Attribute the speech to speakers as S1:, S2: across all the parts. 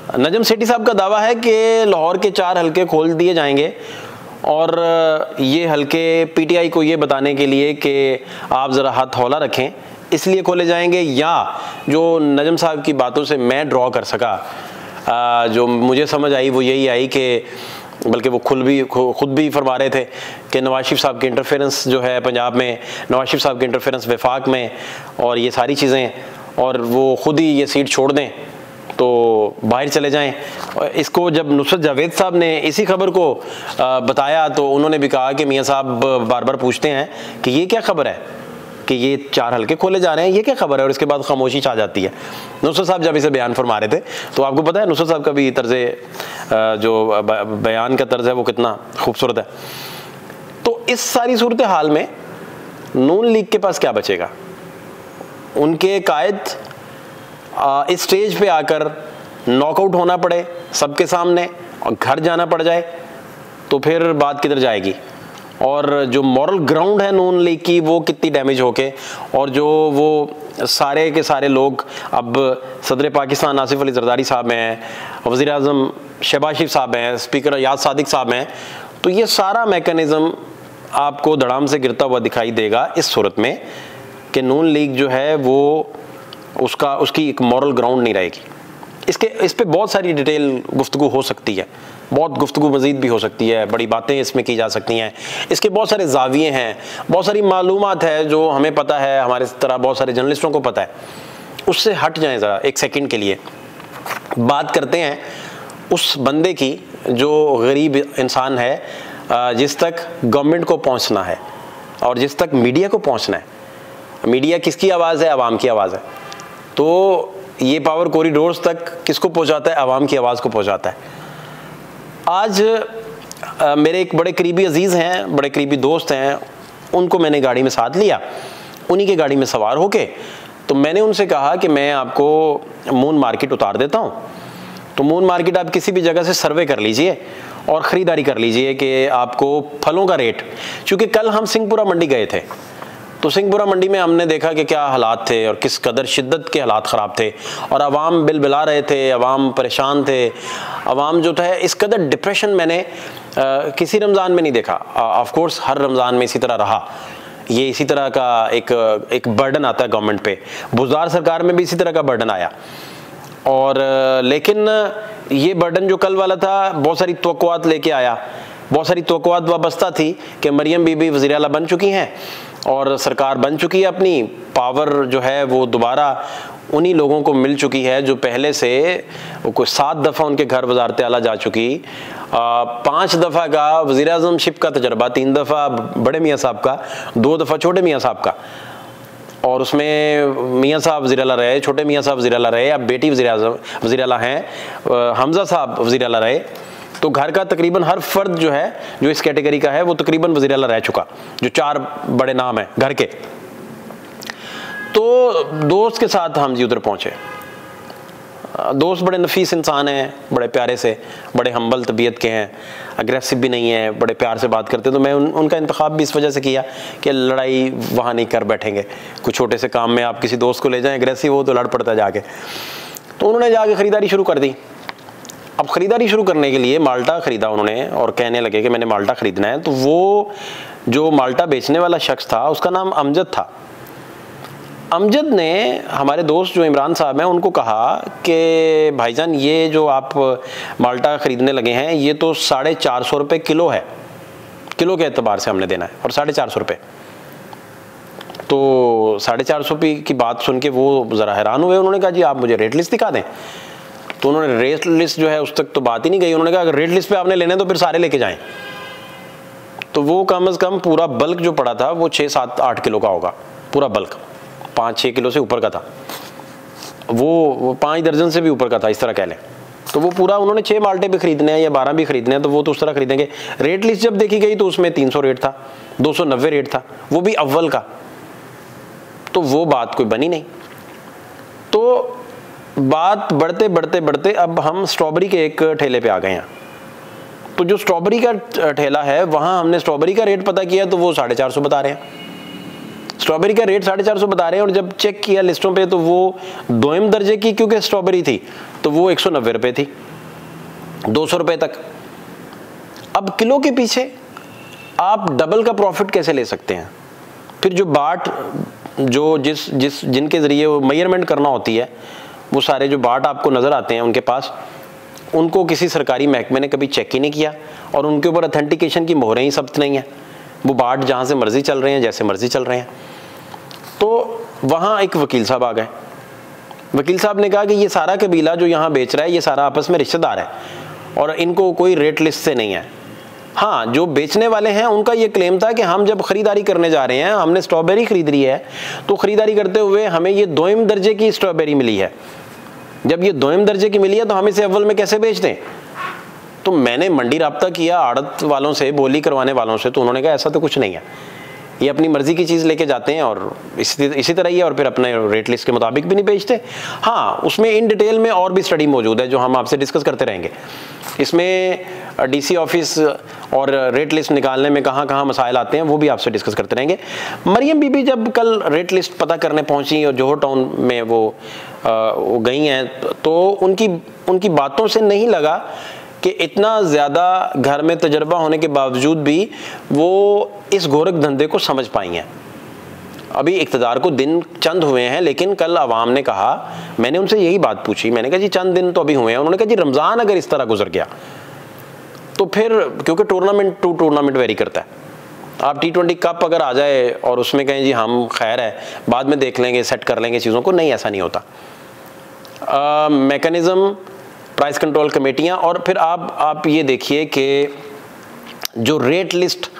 S1: नजम सेठी साहब का दावा है कि लाहौर के 4 हलके खोल दिए जाएंगे और ये हलके पीटीआई को ये बताने के लिए कि आप ज़रा हाथ हौला रखें इसलिए खोले जाएंगे, या जो नजम साहब की बातों से मैं ड्रॉ कर सका, जो मुझे समझ आई वो यही आई कि बल्कि वो खुद भी फरमा रहे थे कि नवाज शरीफ साहब की इंटरफेरेंस जो है पंजाब में, नवाज शरीफ साहब की इंटरफेरेंस वफाक में और ये सारी चीज़ें, और वो खुद ही ये सीट छोड़ दें तो बाहर चले जाएं। इसको जब नुसरत जावेद साहब ने इसी खबर को बताया तो उन्होंने भी कहा कि मियाँ साहब बार बार पूछते हैं कि ये क्या खबर है कि ये 4 हलके खोले जा रहे हैं, ये क्या खबर है, और इसके बाद खामोशी छा जाती है। नुसरत साहब जब इसे बयान फरमा रहे थे तो आपको पता है नुसरत साहब का भी तर्ज़े जो बयान का तर्ज है वो कितना खूबसूरत है। तो इस सारी सूरत हाल में नून लीग के पास क्या बचेगा? उनके कायद इस स्टेज पे आकर नॉकआउट होना पड़े सबके सामने और घर जाना पड़ जाए तो फिर बात किधर जाएगी? और जो मॉरल ग्राउंड है नून लीग की वो कितनी डैमेज होके, और जो वो सारे के सारे लोग अब सदर पाकिस्तान आसिफ अली जरदारी साहब हैं, वज़ीर आज़म शहबाज शरीफ साहब हैं, स्पीकर याद सादिक साहब हैं, तो ये सारा मैकेनिज़्म आपको धड़ाम से गिरता हुआ दिखाई देगा इस सूरत में कि नून लीग जो है वो उसकी एक मॉरल ग्राउंड नहीं रहेगी। इस पे बहुत सारी डिटेल गुफ्तगू हो सकती है, बहुत गुफ्तगू मज़ीद भी हो सकती है, बड़ी बातें इसमें की जा सकती हैं, इसके बहुत सारे ज़ाविये हैं, बहुत सारी मालूमात है जो हमें पता है, हमारे तरह बहुत सारे जर्नलिस्टों को पता है। उससे हट जाएं ज़रा एक सेकंड के लिए, बात करते हैं उस बंदे की जो गरीब इंसान है जिस तक गवर्नमेंट को पहुंचना है और जिस तक मीडिया को पहुंचना है। मीडिया किसकी आवाज़ है? आवाम की आवाज़ है। तो ये पावर कॉरिडोर्स तक किसको पहुंचाता है? आवाम की आवाज़ को पहुंचाता है। आज मेरे एक बड़े करीबी अजीज़ हैं, बड़े करीबी दोस्त हैं, उनको मैंने गाड़ी में साथ लिया, उन्हीं की गाड़ी में सवार होके तो मैंने उनसे कहा कि मैं आपको मून मार्केट उतार देता हूँ, तो मून मार्केट आप किसी भी जगह से सर्वे कर लीजिए और ख़रीदारी कर लीजिए कि आपको फलों का रेट, क्योंकि कल हम सिंहपुरा मंडी गए थे तो सिंहपुरा मंडी में हमने देखा कि क्या हालात थे और किस कदर शिद्दत के हालात ख़राब थे और अवाम बिलबिला रहे थे, अवाम परेशान थे, अवाम जो था इस कदर डिप्रेशन मैंने किसी रमज़ान में नहीं देखा। ऑफ कोर्स हर रमज़ान में इसी तरह रहा, ये इसी तरह का एक बर्डन आता है गवर्नमेंट पे, बुज़दार सरकार में भी इसी तरह का बर्डन आया, और लेकिन ये बर्डन जो कल वाला था बहुत सारी तवक्कुआत लेके आया, बहुत सारी तवक्कुआत वाबस्ता थी कि मरियम बीबी वज़ीर आला बन चुकी हैं और सरकार बन चुकी है, अपनी पावर जो है वो दोबारा उन्हीं लोगों को मिल चुकी है जो पहले से कोई 7 दफ़ा उनके घर वज़ारत आला जा चुकी, 5 दफ़ा का वज़ीर आज़म शिप का तजर्बा, 3 दफ़ा बड़े मियाँ साहब का, 2 दफ़ा छोटे मियाँ साहब का, और उसमें मियाँ साहब वज़ीर आला रहे, छोटे मियाँ साहब वज़ीर आला रहे, अब बेटी वज़ीर आला हैं, हमज़ा साहब वज़ीर आला रहे। तो घर का तकरीबन हर फर्द जो है जो इस कैटेगरी का है वो तकरीबन वज़ीर आला रह चुका, जो 4 बड़े नाम हैं घर के। तो दोस्त के साथ हम जी उधर पहुँचे। दोस्त बड़े नफीस इंसान हैं, बड़े प्यारे से, बड़े हम्बल तबीयत के हैं, अग्रेसिव भी नहीं है, बड़े प्यार से बात करते। तो मैं उनका इंतखाब भी इस वजह से किया कि लड़ाई वहाँ नहीं कर बैठेंगे, कुछ छोटे से काम में आप किसी दोस्त को ले जाएं एग्रेसिव हो तो लड़ पड़ता जाके। तो उन्होंने जाके ख़रीदारी शुरू कर दी। अब ख़रीदारी शुरू करने के लिए माल्टा ख़रीदा उन्होंने और कहने लगे कि मैंने माल्टा ख़रीदना है। तो वो जो माल्टा बेचने वाला शख्स था उसका नाम अमजद था। अमजद ने हमारे दोस्त जो इमरान साहब हैं उनको कहा कि भाईजान ये जो आप माल्टा ख़रीदने लगे हैं ये तो 450 रुपये किलो है, किलो के एतबार से हमने देना है, और 450 रुपये। तो 450 रुपये की बात सुन के वो ज़रा हैरान हुए। उन्होंने कहा जी आप मुझे रेट लिस्ट दिखा दें। तो उन्होंने रेट लिस्ट जो है उस तक तो बात ही नहीं गई। उन्होंने कहा अगर रेट लिस्ट पे आपने लेने तो फिर सारे लेके जाएं। तो वो कम से कम पूरा बल्क जो पड़ा था वो 6, 7, 8 किलो का होगा, पूरा बल्क 5-6 किलो से ऊपर का था, वो 5 दर्जन से भी ऊपर का था, इस तरह कह लें। तो वो पूरा उन्होंने 6 माल्टे भी खरीदने हैं या 12 भी खरीदने हैं तो वो तो उस तरह खरीदेंगे। रेट लिस्ट जब देखी गई तो उसमें 300 रेट था, 290 रेट था, वो भी अव्वल का। तो वो बात कोई बनी नहीं। तो बात बढ़ते बढ़ते बढ़ते अब हम स्ट्रॉबेरी के एक ठेले पे आ गए हैं। तो जो स्ट्रॉबेरी का ठेला है वहाँ हमने स्ट्रॉबेरी का रेट पता किया तो वो 450 बता रहे हैं। स्ट्रॉबेरी का रेट 450 बता रहे हैं, और जब चेक किया लिस्टों पे तो वो दोयम दर्जे की क्योंकि स्ट्रॉबेरी थी तो वो 190 रुपये थी, 200 रुपये तक। अब किलो के पीछे आप डबल का प्रॉफिट कैसे ले सकते हैं? फिर जो बाट जो जिनके ज़रिए वो मेजरमेंट करना होती है, वो सारे जो बाट आपको नज़र आते हैं उनके पास, उनको किसी सरकारी महकमे ने कभी चेक ही नहीं किया, और उनके ऊपर अथेंटिकेशन की मोहरें ही सख्त नहीं है। वो बाट जहाँ से मर्जी चल रहे हैं, जैसे मर्जी चल रहे हैं। तो वहाँ एक वकील साहब आ गए। वकील साहब ने कहा कि ये सारा कबीला जो यहाँ बेच रहा है ये सारा आपस में रिश्तेदार है और इनको कोई रेट लिस्ट से नहीं है। हाँ, जो बेचने वाले हैं उनका ये क्लेम था कि हम जब खरीदारी करने जा रहे हैं, हमने स्ट्रॉबेरी खरीद रही है, तो खरीदारी करते हुए हमें ये दोयम दर्जे की स्ट्रॉबेरी मिली है। जब ये दोयम दर्जे की मिली है तो हम इसे अव्वल में कैसे बेच दें? तो मैंने मंडी राब्ता किया आड़त वालों से, बोली करवाने वालों से, तो उन्होंने कहा ऐसा तो कुछ नहीं है, ये अपनी मर्जी की चीज़ लेके जाते हैं और इसी तरह ही है, और फिर अपने रेट लिस्ट के मुताबिक भी नहीं बेचते। हाँ, उसमें इन डिटेल में और भी स्टडी मौजूद है जो हम आपसे डिस्कस करते रहेंगे। इसमें डीसी ऑफिस और रेट लिस्ट निकालने में कहाँ कहाँ मसाइल आते हैं वो भी आपसे डिस्कस करते रहेंगे। मरियम बीबी जब कल रेट लिस्ट पता करने पहुँची और जोहर टाउन में वो गई हैं, तो उनकी बातों से नहीं लगा कि इतना ज़्यादा घर में तजर्बा होने के बावजूद भी वो इस गोरख धंधे को समझ पाई हैं। अभी इक़्तिदार को दिन चंद हुए हैं, लेकिन कल अवाम ने कहा, मैंने उनसे यही बात पूछी, मैंने कहा जी चंद दिन तो अभी हुए हैं। उन्होंने कहा जी रमज़ान अगर इस तरह गुजर गया तो फिर, क्योंकि टूर्नामेंट टू टूर्नामेंट वेरी करता है, आप T20 कप अगर आ जाए और उसमें कहें जी हम खैर है बाद में देख लेंगे, सेट कर लेंगे चीज़ों को, नहीं, ऐसा नहीं होता। मैकेनिज़्म, प्राइस कंट्रोल कमेटियाँ, और फिर आप ये देखिए कि जो रेट लिस्ट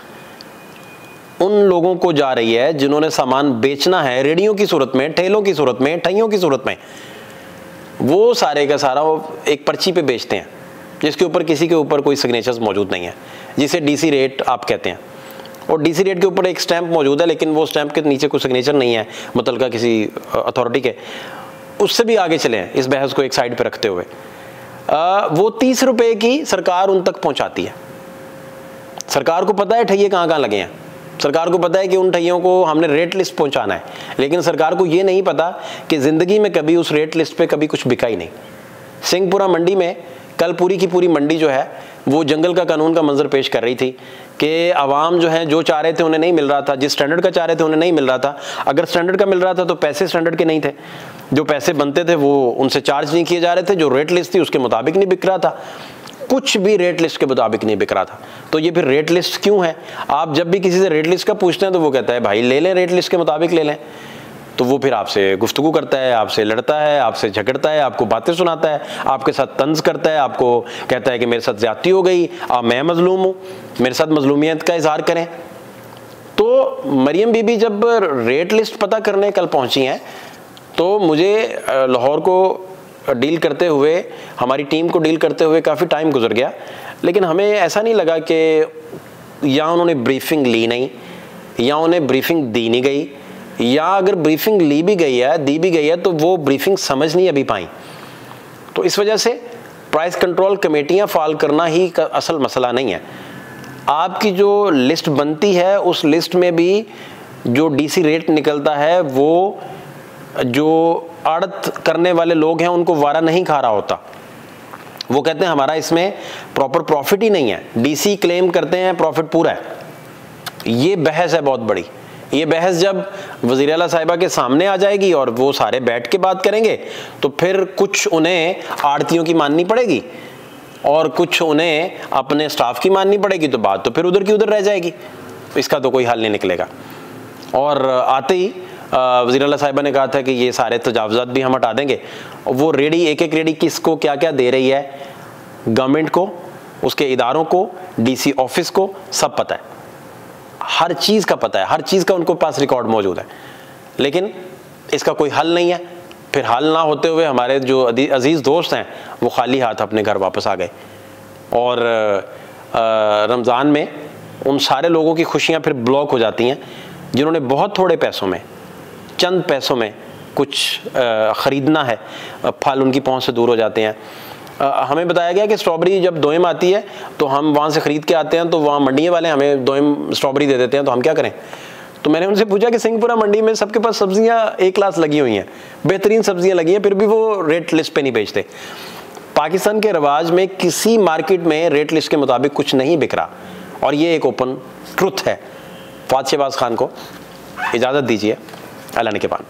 S1: उन लोगों को जा रही है जिन्होंने सामान बेचना है रेडियों की सूरत में, ठेलों की सूरत में, ठैयों की सूरत में, वो सारे का सारा वो एक पर्ची पे बेचते हैं जिसके ऊपर किसी के ऊपर कोई सिग्नेचर्स मौजूद नहीं है, जिसे डीसी रेट आप कहते हैं। और डीसी रेट के ऊपर एक स्टैंप मौजूद है, लेकिन वो स्टैंप के नीचे कोई सिग्नेचर नहीं है मुतल्लिका किसी अथॉरिटी के। उससे भी आगे चले हैं इस बहस को एक साइड पे रखते हुए, वो 30 रुपए की सरकार उन तक पहुंचाती है। सरकार को पता है ठैये कहाँ कहाँ लगे हैं, सरकार को पता है कि उन ठैयों को हमने रेट लिस्ट पहुंचाना है, लेकिन सरकार को ये नहीं पता कि ज़िंदगी में कभी उस रेट लिस्ट पे कभी कुछ बिका ही नहीं। सिंहपुरा मंडी में कल पूरी की पूरी मंडी जो है वो जंगल का कानून का मंजर पेश कर रही थी कि आवाम जो है जो चाह रहे थे उन्हें नहीं मिल रहा था, जिस स्टैंडर्ड का चाह रहे थे उन्हें नहीं मिल रहा था। अगर स्टैंडर्ड का मिल रहा था तो पैसे स्टैंडर्ड के नहीं थे, जो पैसे बनते थे वो उनसे चार्ज नहीं किए जा रहे थे, जो रेट लिस्ट थी उसके मुताबिक नहीं बिक रहा था, कुछ भी रेट लिस्ट के मुताबिक नहीं बिक रहा था। तो ये फिर रेट लिस्ट क्यों है? आप जब भी किसी से रेट लिस्ट का पूछते हैं तो वो कहता है भाई ले लें, रेट लिस्ट के मुताबिक ले लें। तो वो फिर आपसे गुफ्तगू करता है, आपसे लड़ता है, आपसे झगड़ता है, आपको बातें सुनाता है, आपके साथ तंज करता है, आपको कहता है कि मेरे साथ ज्यादती हो गई, मैं मजलूम हूँ, मेरे साथ मजलूमियत का इजहार करें। तो मरियम बीबी जब रेट लिस्ट पता करने कल पहुंची हैं तो मुझे लाहौर को डील करते हुए, हमारी टीम को डील करते हुए काफ़ी टाइम गुजर गया, लेकिन हमें ऐसा नहीं लगा कि या उन्होंने ब्रीफिंग ली नहीं, या उन्हें ब्रीफिंग दी नहीं गई, या अगर ब्रीफिंग ली भी गई है, दी भी गई है, तो वो ब्रीफिंग समझ नहीं अभी पाई। तो इस वजह से प्राइस कंट्रोल कमेटियां फाल करना ही का असल मसला नहीं है। आपकी जो लिस्ट बनती है उस लिस्ट में भी जो डीसी रेट निकलता है वो जो आड़त करने वाले लोग हैं उनको वारा नहीं खा रहा होता। वो कहते हैं हमारा इसमें प्रॉपर प्रॉफिट ही नहीं है, डीसी क्लेम करते हैं प्रॉफिट पूरा है। ये बहस है बहुत बड़ी। ये बहस जब वज़ीर आला साहिबा के सामने आ जाएगी और वो सारे बैठ के बात करेंगे तो फिर कुछ उन्हें आड़तियों की माननी पड़ेगी और कुछ उन्हें अपने स्टाफ की माननी पड़ेगी, तो बात तो फिर उधर की उधर रह जाएगी। इसका तो कोई हल नहीं निकलेगा। और आते ही वज़ीर आला साहिबा ने कहा था कि ये सारे तजावुज़ात भी हम हटा देंगे। वो रेडी, एक एक रेडी किसको क्या क्या दे रही है, गवर्नमेंट को, उसके इदारों को, डीसी ऑफिस को सब पता है, हर चीज़ का पता है, हर चीज़ का उनको पास रिकॉर्ड मौजूद है, लेकिन इसका कोई हल नहीं है। फिर हल ना होते हुए हमारे जो अजीज़ दोस्त हैं वो खाली हाथ अपने घर वापस आ गए। और रमज़ान में उन सारे लोगों की खुशियाँ फिर ब्लॉक हो जाती हैं जिन्होंने बहुत थोड़े पैसों में, चंद पैसों में कुछ ख़रीदना है, फल उनकी पहुंच से दूर हो जाते हैं। हमें बताया गया कि स्ट्रॉबेरी जब दोयम आती है तो हम वहाँ से ख़रीद के आते हैं, तो वहाँ मंडिये वाले हमें दोयम स्ट्रॉबेरी दे देते हैं, तो हम क्या करें? तो मैंने उनसे पूछा कि सिंहपुरा मंडी में सबके पास सब्जियां एक क्लास लगी हुई हैं, बेहतरीन सब्जियां लगी हैं, फिर भी वो रेट लिस्ट पे नहीं बेचते। पाकिस्तान के रवाज में किसी मार्केट में रेट लिस्ट के मुताबिक कुछ नहीं बिक रहा, और ये एक ओपन ट्रुथ है। फवाद शहबाज खान को इजाज़त दीजिए, अल्लाह ने के पान।